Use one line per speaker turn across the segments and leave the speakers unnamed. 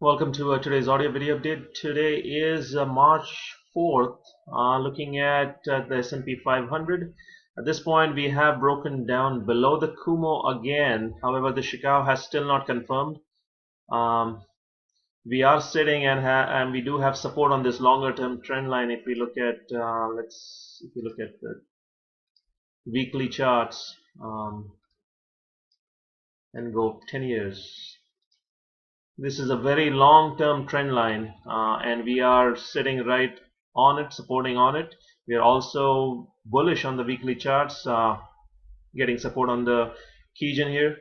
Welcome to today's audio video update. Today is March 4th. Looking at the S&P 500. At this point, we have broken down below the Kumo again. However, the Chicago has still not confirmed. We are sitting and we do have support on this longer-term trend line. If we look at if you look at the weekly charts and go 10 years. This is a very long-term trend line, and we are sitting right on it, supporting on it. We are also bullish on the weekly charts, getting support on the keygen here.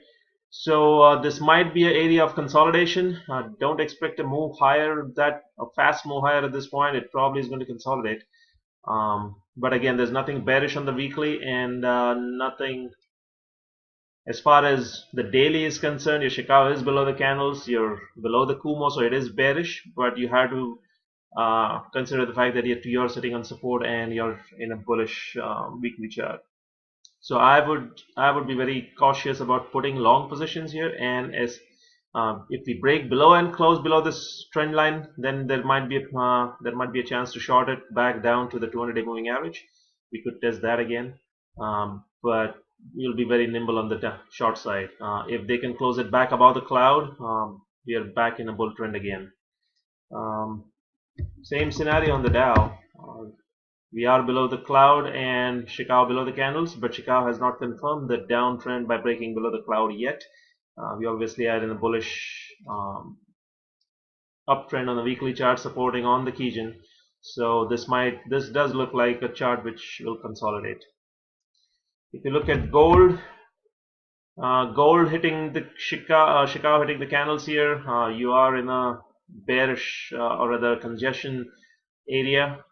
So this might be an area of consolidation. Don't expect a move higher, a fast move higher at this point. It probably is going to consolidate. But again, there's nothing bearish on the weekly, and nothing. As far as the daily is concerned, your Chicago is below the candles, you're below the Kumo, so it is bearish, but you have to consider the fact that you're sitting on support and you're in a bullish weekly chart. So I would be very cautious about putting long positions here, and as if we break below and close below this trend line, then there might be a chance to short it back down to the 200-day moving average. We could test that again, but you'll be very nimble on the short side. If they can close it back above the cloud, we are back in a bull trend again. Same scenario on the Dow. We are below the cloud and Chicago below the candles, but Chicago has not confirmed the downtrend by breaking below the cloud yet. We obviously are in a bullish uptrend on the weekly chart, supporting on the keygen. So this does look like a chart which will consolidate. If you look at gold, gold hitting the Chicago hitting the candles here, you are in a bearish or rather congestion area,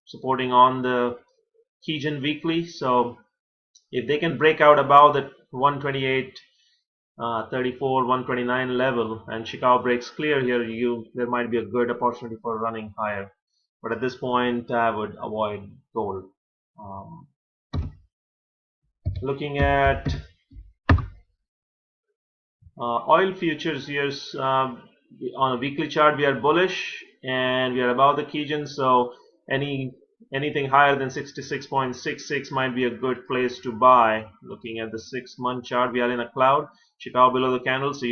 supporting on the keygen weekly. So if they can break out above the 128.34, 129 level, and Chicago breaks clear here, there might be a good opportunity for running higher. But at this point, I would avoid gold. Looking at oil futures here, on a weekly chart we are bullish and we are above the keygen, so anything higher than 66.66 might be a good place to buy. Looking at the 6-month chart, we are in a cloud, Chicago below the candle, so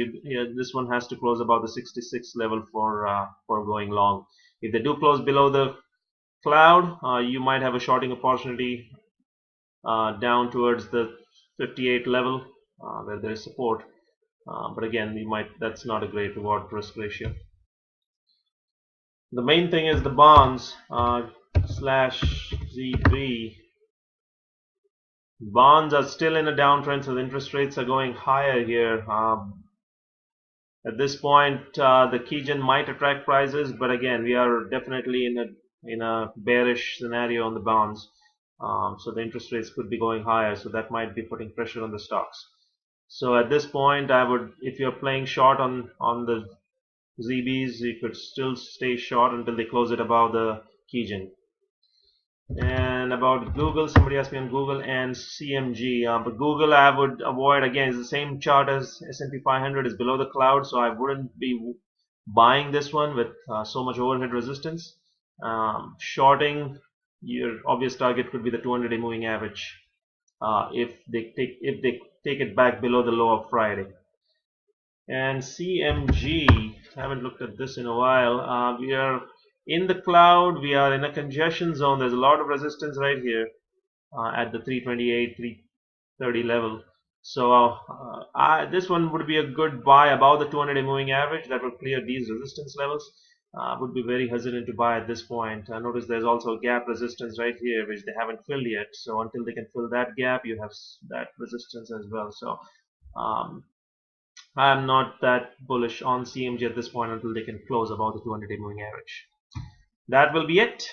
this one has to close above the 66 level for going long. If they do close below the cloud, you might have a shorting opportunity down towards the 58 level where there is support, but again, that's not a great reward risk ratio. The main thing is the bonds /ZB. Bonds are still in a downtrend, so the interest rates are going higher here. At this point, the keygen might attract prices, but again, we are definitely in a bearish scenario on the bonds. So the interest rates could be going higher, so that might be putting pressure on the stocks. So at this point, if you're playing short on the ZBs, you could still stay short until they close it above the keygen. And about Google, somebody asked me on Google and CMG, but Google I would avoid. Again, it's the same chart as S&P 500, is below the cloud, so I wouldn't be buying this one with so much overhead resistance. Shorting, your obvious target could be the 200-day moving average if they take it back below the low of Friday. And CMG, I haven't looked at this in a while. We are in the cloud, we are in a congestion zone. There's a lot of resistance right here at the 328, 330 level. So this one would be a good buy above the 200-day moving average. That will clear these resistance levels. Would be very hesitant to buy at this point. Notice there's also a gap resistance right here which they haven't filled yet, so until they can fill that gap, you have that resistance as well. So I'm not that bullish on CMG at this point until they can close above the 200-day moving average. That will be it.